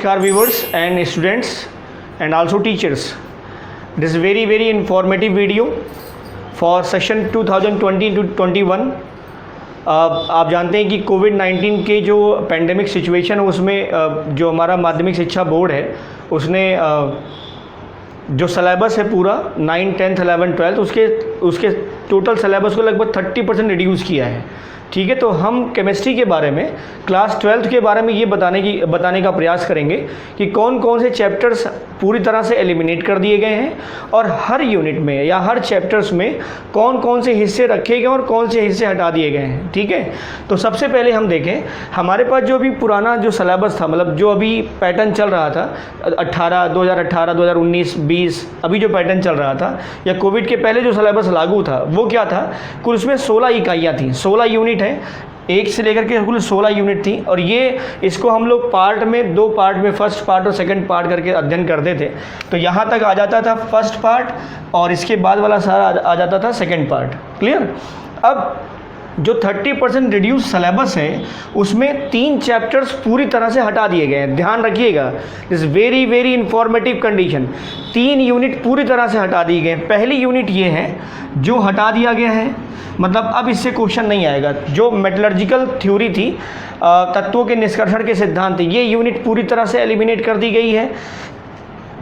Namaskar viewers and students and also teachers. This is very informative video for session 2020-21. आप जानते हैं कि कोविड-19 के जो पेंडेमिक सिचुएशन है उसमें जो हमारा माध्यमिक शिक्षा बोर्ड है उसने जो सिलेबस है पूरा 9, 10th, 11th, 12th उसके टोटल सिलेबस को लगभग 30% रिड्यूस किया है। ठीक है, तो हम केमिस्ट्री के बारे में क्लास 12th के बारे में ये बताने का प्रयास करेंगे कि कौन कौन से चैप्टर्स पूरी तरह से एलिमिनेट कर दिए गए हैं और हर यूनिट में या हर चैप्टर्स में कौन कौन से हिस्से रखे गए और कौन से हिस्से हटा दिए गए हैं। ठीक है, तो सबसे पहले हम देखें हमारे पास जो भी पुराना जो सिलेबस था, मतलब जो अभी पैटर्न चल रहा था 2018, 2019, 20 अभी जो पैटर्न चल रहा था या कोविड के पहले जो सिलेबस लागू था वो क्या था, कुल उसमें 16 इकाइयाँ थी, 16 यूनिट है, 1 से लेकर के कुल 16 यूनिट थी। और ये इसको हम लोग पार्ट में 2 पार्ट में फर्स्ट पार्ट और सेकंड पार्ट करके अध्ययन करते थे। तो यहाँ तक आ जाता था फर्स्ट पार्ट और इसके बाद वाला सारा आ जाता था सेकंड पार्ट। क्लियर। अब जो 30% रिड्यूस सिलेबस है उसमें 3 चैप्टर्स पूरी तरह से हटा दिए गए हैं। ध्यान रखिएगा, this very informative condition. 3 unit पूरी तरह से हटा दिए गए। पहली यूनिट ये है जो हटा दिया गया है, मतलब अब इससे क्वेश्चन नहीं आएगा। जो मेटलर्जिकल थ्योरी थी, तत्वों के निष्कर्षण के सिद्धांत, ये यूनिट पूरी तरह से एलिमिनेट कर दी गई है।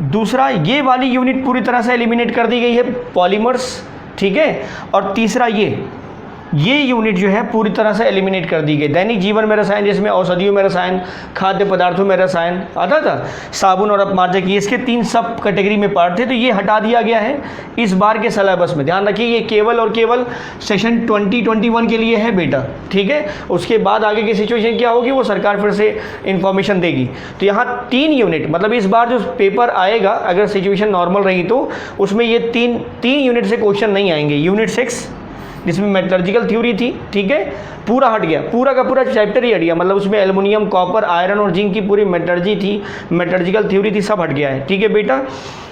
दूसरा, ये वाली यूनिट पूरी तरह से एलिमिनेट कर दी गई है, पॉलीमर्स। ठीक है, और तीसरा ये यूनिट जो है पूरी तरह से एलिमिनेट कर दी गई। दैनिक जीवन में रसायन, जिसमें औषधियों में रसायन, खाद्य पदार्थों में रसायन आता था, साबुन और अपमार्जक, ये इसके 3 सब कैटेगरी में पार्ट थे, तो ये हटा दिया गया है इस बार के सिलेबस में। ध्यान रखिए, ये केवल और केवल सेशन 2021 के लिए है बेटा। ठीक है, उसके बाद आगे की सिचुएशन क्या होगी वो सरकार फिर से इंफॉर्मेशन देगी। तो यहाँ 3 यूनिट, मतलब इस बार जो पेपर आएगा अगर सिचुएशन नॉर्मल रही तो उसमें ये 3 यूनिट से क्वेश्चन नहीं आएंगे। यूनिट 6 जिसमें मेटलर्जिकल थ्योरी थी, ठीक है, पूरा हट गया, पूरा का पूरा चैप्टर ही हट गया। मतलब उसमें एल्युमिनियम, कॉपर, आयरन और जिंक की पूरी मेटलर्जी थी, मेटलर्जिकल थ्योरी थी, सब हट गया है। ठीक है बेटा।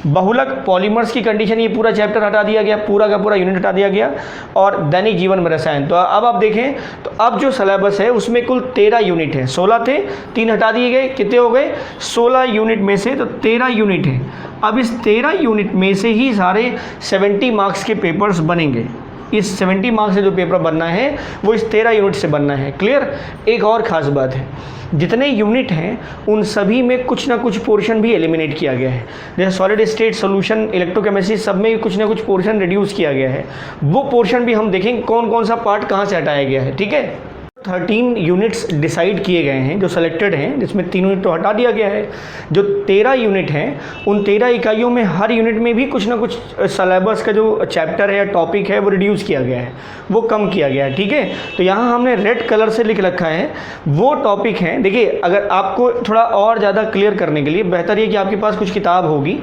बहुलक पॉलीमर्स की कंडीशन, ये पूरा चैप्टर हटा दिया गया, पूरा का पूरा यूनिट हटा दिया गया। और दैनिक जीवन में रसायन। तो अब आप देखें तो अब जो सिलेबस है उसमें कुल 13 यूनिट है। 16 थे, 3 हटा दिए गए, कितने हो गए 16 यूनिट में से तो 13 यूनिट है। अब इस 13 यूनिट में से ही सारे 70 मार्क्स के पेपर्स बनेंगे। इस 70 मार्क्स से जो पेपर बनना है वो इस 13 यूनिट से बनना है। क्लियर। एक और ख़ास बात है, जितने यूनिट हैं उन सभी में कुछ ना कुछ पोर्शन भी एलिमिनेट किया गया है। जैसे सॉलिड स्टेट सॉल्यूशन, इलेक्ट्रोकेमिस्ट्री, सब में कुछ ना कुछ पोर्शन रिड्यूस किया गया है। वो पोर्शन भी हम देखेंगे कौन कौन सा पार्ट कहाँ से हटाया गया है। ठीक है, 13 यूनिट्स डिसाइड किए गए हैं जो सेलेक्टेड हैं, जिसमें 3 यूनिट तो हटा दिया गया है। जो 13 यूनिट हैं उन 13 इकाइयों में हर यूनिट में भी कुछ ना कुछ सिलेबस का जो चैप्टर है या टॉपिक है वो रिड्यूस किया गया है, वो कम किया गया है। ठीक है, तो यहाँ हमने रेड कलर से लिख रखा है वो टॉपिक हैं। देखिए, अगर आपको थोड़ा और ज़्यादा क्लियर करने के लिए बेहतर ये कि आपके पास कुछ किताब होगी,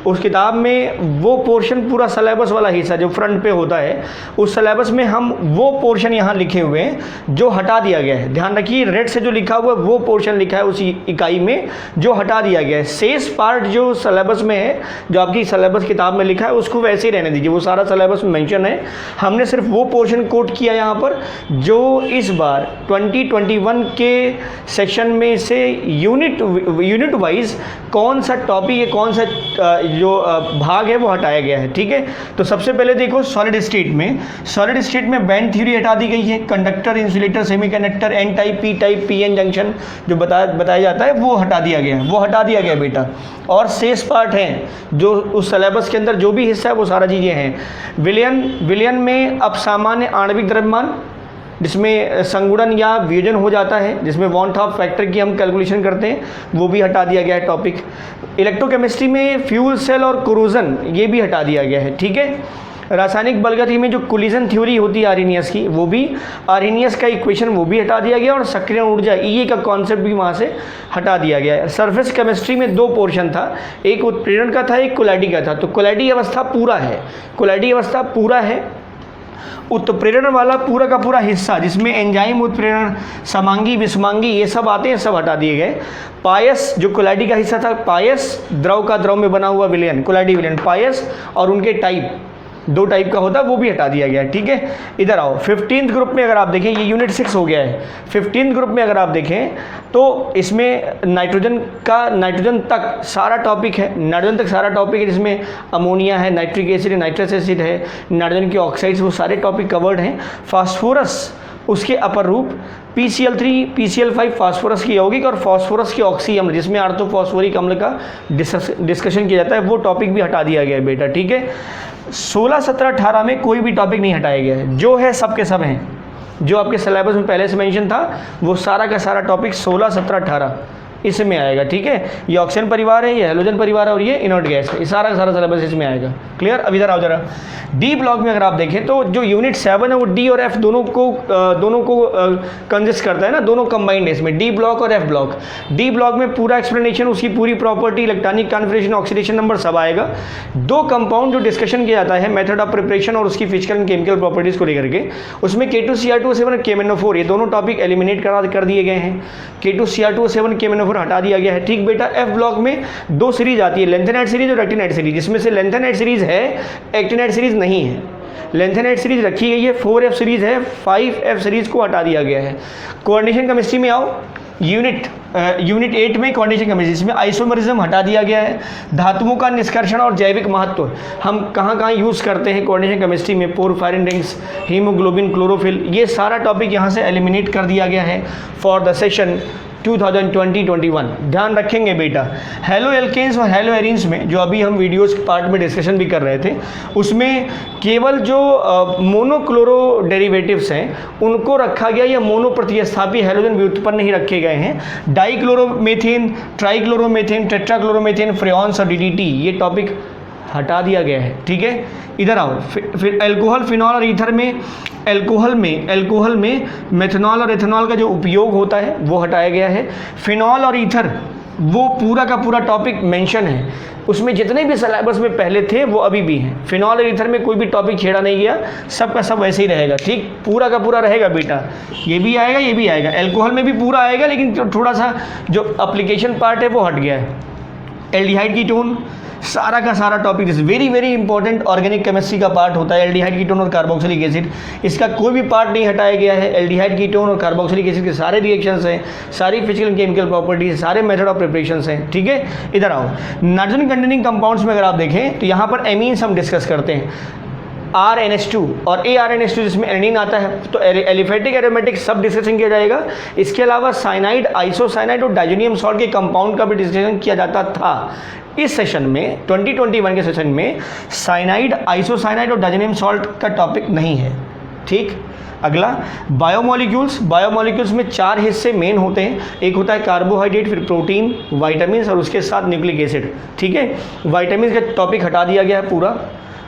उस किताब में वो पोर्शन पूरा सिलेबस वाला हिस्सा जो फ्रंट पे होता है उस सिलेबस में हम वो पोर्शन यहाँ लिखे हुए हैं जो हटा दिया गया है। ध्यान रखिए, रेड से जो लिखा हुआ है वो पोर्शन लिखा है उसी इकाई में जो हटा दिया गया है। शेष पार्ट जो सिलेबस में है, जो आपकी सिलेबस किताब में लिखा है, उसको वैसे ही रहने दीजिए, वो सारा सिलेबस में मेंशन है। हमने सिर्फ वो पोर्शन कोट किया यहाँ पर जो इस बार 2021 के सेक्शन में से यूनिट वाइज कौन सा टॉपिक है, कौन सा जो भाग है वो हटाया गया है। ठीक है, तो सबसे पहले देखो सॉलिड स्टेट में बैंड थ्योरी हटा दी गई है। Conductor, insulator, semiconductor, N type, P type, PN junction जो बताया जाता है वो हटा दिया गया है, बेटा। और शेष पार्ट हैं जो उस सिलेबस के अंदर जो भी हिस्सा है वो सारा चीज़ें हैं। विलयन में अब सामान्य आणविक द्रव्यमान जिसमें संगुणन या वियोजन हो जाता है, जिसमें वॉन हाफ फैक्टर की हम कैलकुलेशन करते हैं, वो भी हटा दिया गया है टॉपिक। इलेक्ट्रोकेमिस्ट्री में फ्यूल सेल और कोरोजन, ये भी हटा दिया गया है। ठीक है, रासायनिक बलगति में जो कोलिजन थ्योरी होती है आर्हेनियस की, वो भी आर्हेनियस का इक्वेशन वो भी हटा दिया गया और सक्रिय ऊर्जा ईए का कॉन्सेप्ट भी वहाँ से हटा दिया गया है। सरफेस केमिस्ट्री में 2 पोर्शन था, एक उत्प्रेरण का था, एक कोलाइडी का था। तो कोलाइडी अवस्था पूरा है। उत्प्रेरण वाला पूरा का पूरा हिस्सा जिसमें एंजाइम उत्प्रेरण, समांगी, विषमांगी ये सब आते हैं, सब हटा दिए गए। पायस जो कोलाइडी का हिस्सा था, पायस द्रव का द्रव में बना हुआ विलयन, कोलाइडी विलयन, पायस और उनके टाइप, 2 टाइप का होता है, वो भी हटा दिया गया है। ठीक है, इधर आओ। 15th ग्रुप में अगर आप देखें, ये यूनिट 6 हो गया है। 15th ग्रुप में अगर आप देखें तो इसमें नाइट्रोजन तक सारा टॉपिक है, नाइट्रोजन तक सारा टॉपिक है, जिसमें अमोनिया है, नाइट्रिक एसिड है, नाइट्रस एसिड है, नाइट्रोजन के ऑक्साइड्स, वो सारे टॉपिक कवर्ड हैं। फास्फोरस उसके अपर रूप, PCl3 PCl5 फास्फोरस की यौगिक और फास्फोरस के ऑक्सी अम्ल, जिसमें आर्थोफॉस्फोरिक अम्ल का डिस्कशन किया जाता है, वो टॉपिक भी हटा दिया गया है बेटा। ठीक है, 16, 17, 18 में कोई भी टॉपिक नहीं हटाया गया है, जो है सब के सब हैं। जो आपके सिलेबस में पहले से मेंशन था वो सारा का सारा टॉपिक 16, 17, 18 इसमें आएगा। ठीक है, ये ऑक्सीजन परिवार है, ये हेलोजन परिवार है और ये इनर्ट गैस है, ये सारा का सारा सिलेबस इसमें आएगा। क्लियर। अब इधर आओ जरा। डी ब्लॉक में अगर आप देखें तो जो यूनिट 7 है वो डी और एफ दोनों को कंसिस्ट करता है ना, दोनों कंबाइंड है इसमें, डी ब्लॉक और एफ ब्लॉक। डी ब्लॉक में पूरा एक्सप्लेनेशन, उसकी पूरी property, electronic configuration, oxidation number सब आएगा। 2 कंपाउंड जो डिस्कशन किया जाता है, मेथड ऑफ प्रिपरेशन और उसकी फिजिकल एंड केमिकल प्रॉपर्टीज को लेकर के, उसमें K2Cr2O7 और KMnO4 ये दोनों टॉपिक एलिमिनेट कर दिए गए हैं। K2Cr2O7 KMnO4 हटा दिया गया है। ठीक बेटा। एफ ब्लॉक में 2 सीरीज आती है, लेंथेनाइट सीरीज और एक्टिनाइट सीरीज, जिसमें से लेंथेनाइट सीरीज है, एक्टिनाइट सीरीज नहीं है। लेंथेनाइट सीरीज रखी गई है, 4F सीरीज है, 5F सीरीज को हटा दिया गया है। कोऑर्डिनेशन केमिस्ट्री में आओ, यूनिट 8 में कोऑर्डिनेशन केमिस्ट्री, इसमें आइसोमरिज्म हटा दिया गया है। धातुओं का निष्कर्षण और जैविक महत्व हम कहाँ यूज़ करते हैं कोऑर्डिनेशन केमिस्ट्री में, पोरफायरिन रिंग्स, हीमोग्लोबिन, क्लोरोफिल, ये सारा टॉपिक यहाँ से एलिमिनेट कर दिया गया है फॉर द सेशन 2020-21। ध्यान रखेंगे बेटा। हेलो एल्केन्स और हेलो एरिन्स में जो अभी हम वीडियोस पार्ट में डिस्कशन भी कर रहे थे, उसमें केवल जो मोनोक्लोरो डेरिवेटिव्स हैं उनको रखा गया, या मोनो प्रतिस्थापी हेलोजन व्युत्पन्न नहीं रखे गए हैं। डाइक्लोरोमेथेन, ट्राइक्लोरोमेथेन, टेट्राक्लोरोमेथेन, फ्रेऑन्स और DDT ये टॉपिक हटा दिया गया है। ठीक है, इधर आओ। फिर अल्कोहल, फिनॉल और ईथर में, अल्कोहल में मेथनॉल और एथेनॉल का जो उपयोग होता है वो हटाया गया है। फिनॉल और ईथर वो पूरा का पूरा टॉपिक मेंशन है, उसमें जितने भी सिलेबस में पहले थे वो अभी भी हैं। फिनॉल और ईथर में कोई भी टॉपिक छेड़ा नहीं गया, सब का सब वैसे ही रहेगा। ठीक, पूरा का पूरा रहेगा बेटा, ये भी आएगा, ये भी आएगा। अल्कोहल में भी पूरा आएगा, लेकिन थोड़ा सा जो एप्लीकेशन पार्ट है वो हट गया है। एल्डिहाइड कीटोन, सारा का सारा topic is very very important, organic chemistry का पार्ट होता है। एल्डिहाइड कीटोन और कार्बोक्सिलिक एसिड, इसका कोई भी पार्ट नहीं हटाया गया है। एल्डिहाइड कीटोन और कार्बोक्सिलिक एसिड के सारे रिएक्शंस हैं, सारी फिजिकल एंड केमिकल प्रॉपर्टीज, सारे मेथड ऑफ प्रिपरेशंस हैं। ठीक है, इधर आओ। नाइट्रोजन कंटेनिंग कंपाउंड्स में अगर आप देखें तो यहाँ पर एमीन्स हम डिस्कस करते हैं, RNH2 और ARNH2 जिसमें एनिलीन आता है, तो एलिफेटिक एरोमेटिक सब डिस्कशन किया जाएगा। इसके अलावा साइनाइड, आइसोसाइनाइड और डाइजोनियम सॉल्ट के कंपाउंड का भी डिस्कशन किया जाता था। इस सेशन में 2021 के सेशन में साइनाइड, आइसोसाइनाइड और डाइजोनियम सॉल्ट का टॉपिक नहीं है। ठीक, अगला बायोमोलिक्यूल्स में 4 हिस्से मेन होते हैं। एक होता है कार्बोहाइड्रेट, फिर प्रोटीन, वाइटामिन और उसके साथ न्यूक्लिक एसिड। ठीक है, वाइटामिन का टॉपिक हटा दिया गया है, पूरा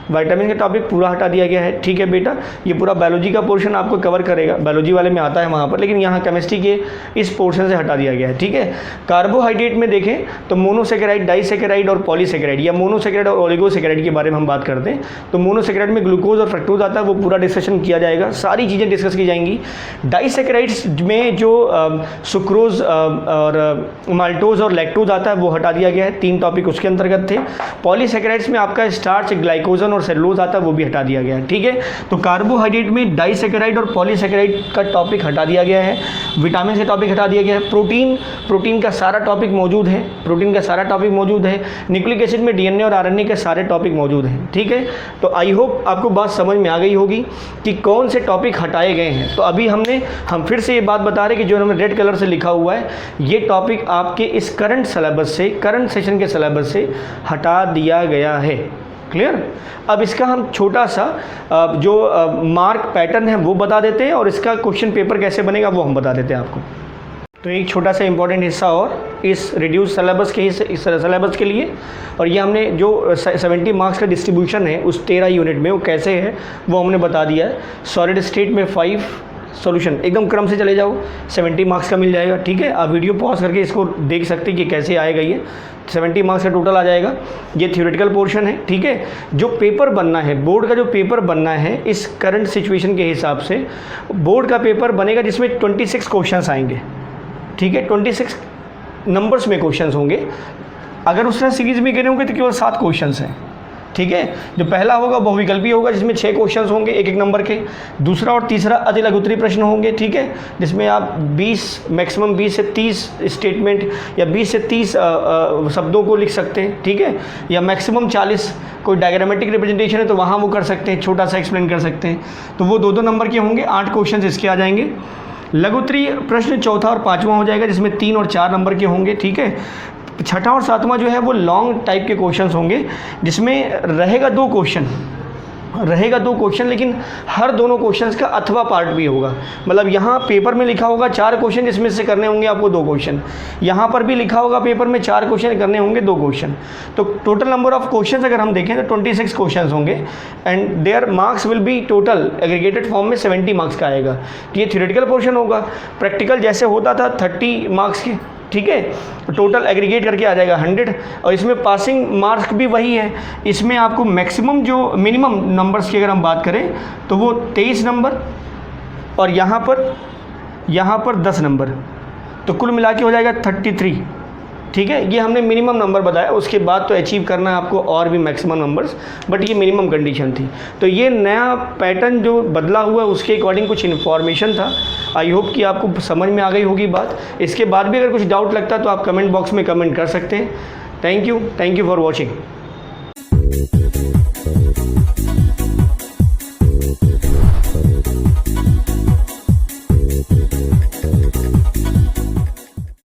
वाइटामिन का टॉपिक पूरा हटा दिया गया है। ठीक है बेटा, ये पूरा बायोलॉजी का पोर्शन आपको कवर करेगा, बायोलॉजी वाले में आता है वहाँ पर, लेकिन यहाँ केमिस्ट्री के इस पोर्शन से हटा दिया गया है। ठीक है, कार्बोहाइड्रेट में देखें तो मोनोसेकेराइड, डाइसेकेराइड और पॉलीसेकेराइड, या मोनोसेकेराइड और ओलिगोसेकेराइड के बारे में हम बात करते हैं। तो मोनोसेकेराइड में ग्लूकोज और फ्रक्टोज आता है, वो पूरा डिस्कशन किया जाएगा, सारी चीज़ें डिस्कस की जाएंगी। डाइसेकेराइड्स में जो सुक्रोज और माल्टोज और लैक्टोज आता है वो हटा दिया गया है, 3 टॉपिक उसके अंतर्गत थे। पॉलीसेकेराइड्स में आपका स्टार्च, ग्लाइकोजन और सेलुलोज आता है, वो भी हटा दिया गया है। ठीक है, तो कार्बोहाइड्रेट में डाइसेकेराइड और पॉलीसेकेराइड का टॉपिक हटा दिया गया है। विटामिन से टॉपिक हटा दिया गया है। प्रोटीन का सारा टॉपिक मौजूद है, न्यूक्लिक एसिड में DNA और RNA के सारे टॉपिक मौजूद हैं। ठीक है, तो आई होप आपको बात समझ में आ गई होगी कि कौन से टॉपिक हटाए गए हैं। तो अभी हम फिर से ये बात बता रहे हैं कि जो हमने रेड कलर से लिखा हुआ है, ये टॉपिक आपके इस करंट सिलेबस से, करंट सेशन के सिलेबस से हटा दिया गया है। क्लियर। अब इसका हम छोटा सा जो मार्क पैटर्न है वो बता देते हैं, और इसका क्वेश्चन पेपर कैसे बनेगा वो हम बता देते हैं आपको। तो एक छोटा सा इंपॉर्टेंट हिस्सा और इस रिड्यूस सिलेबस के सिलेबस के लिए, और ये हमने जो 70 मार्क्स का डिस्ट्रीब्यूशन है उस 13 यूनिट में वो कैसे है वो हमने बता दिया है। सॉलिड स्टेट में 5 सॉल्यूशन, एकदम क्रम से चले जाओ, 70 मार्क्स का मिल जाएगा। ठीक है, आप वीडियो पॉज करके इसको देख सकते हैं कि कैसे आएगा। ये 70 मार्क्स का टोटल आ जाएगा। ये थ्योरेटिकल पोर्शन है। ठीक है, जो पेपर बनना है, बोर्ड का जो पेपर बनना है, इस करंट सिचुएशन के हिसाब से बोर्ड का पेपर बनेगा जिसमें 26 क्वेश्चंस आएंगे। ठीक है, 26 नंबर्स में क्वेश्चंस होंगे। अगर उस तरह सीरीज में गिने होंगे तो केवल 7 क्वेश्चंस हैं। ठीक है। जो पहला होगा बहुविकल्पी होगा, जिसमें 6 क्वेश्चंस होंगे एक एक नंबर के। दूसरा और तीसरा अति लघुत्तरीय प्रश्न होंगे, ठीक है, जिसमें आप 20 मैक्सिमम 20 से 30 स्टेटमेंट या 20 से 30 शब्दों को लिख सकते हैं, ठीक है, या मैक्सिमम 40। कोई डायग्रामेटिक रिप्रेजेंटेशन है तो वहाँ वो कर सकते हैं, छोटा सा एक्सप्लेन कर सकते हैं। तो वो 2-2 नंबर के होंगे। 8 क्वेश्चन इसके आ जाएंगे। लघुत्तरीय प्रश्न चौथा और पाँचवा हो जाएगा, जिसमें 3 और 4 नंबर के होंगे, ठीक है। छठा और सातवां जो है वो लॉन्ग टाइप के क्वेश्चंस होंगे, जिसमें रहेगा 2 क्वेश्चन, लेकिन हर दोनों क्वेश्चंस का अथवा पार्ट भी होगा। मतलब यहाँ पेपर में लिखा होगा 4 क्वेश्चन, जिसमें से करने होंगे आपको 2 क्वेश्चन। यहाँ पर भी लिखा होगा पेपर में 4 क्वेश्चन, करने होंगे 2 क्वेश्चन। तो टोटल नंबर ऑफ क्वेश्चंस अगर हम देखें तो 26 क्वेश्चंस होंगे and there marks will be total aggregated form में 70 मार्क्स का आएगा। तो ये थ्योरेटिकल पोर्शन होगा। प्रैक्टिकल जैसे होता था 30 मार्क्स के, ठीक है, टोटल एग्रीगेट करके आ जाएगा 100। और इसमें पासिंग मार्क्स भी वही है। इसमें आपको मैक्सिमम जो मिनिमम नंबर्स की अगर हम बात करें तो वो 23 नंबर और यहाँ पर 10 नंबर, तो कुल मिला के हो जाएगा 33, ठीक है। ये हमने मिनिमम नंबर बताया, उसके बाद तो अचीव करना है आपको और भी मैक्सिमम नंबर्स, बट ये मिनिमम कंडीशन थी। तो ये नया पैटर्न जो बदला हुआ है उसके अकॉर्डिंग कुछ इन्फॉर्मेशन था। आई होप कि आपको समझ में आ गई होगी बात। इसके बाद भी अगर कुछ डाउट लगता है तो आप कमेंट बॉक्स में कमेंट कर सकते हैं। Thank you for watching.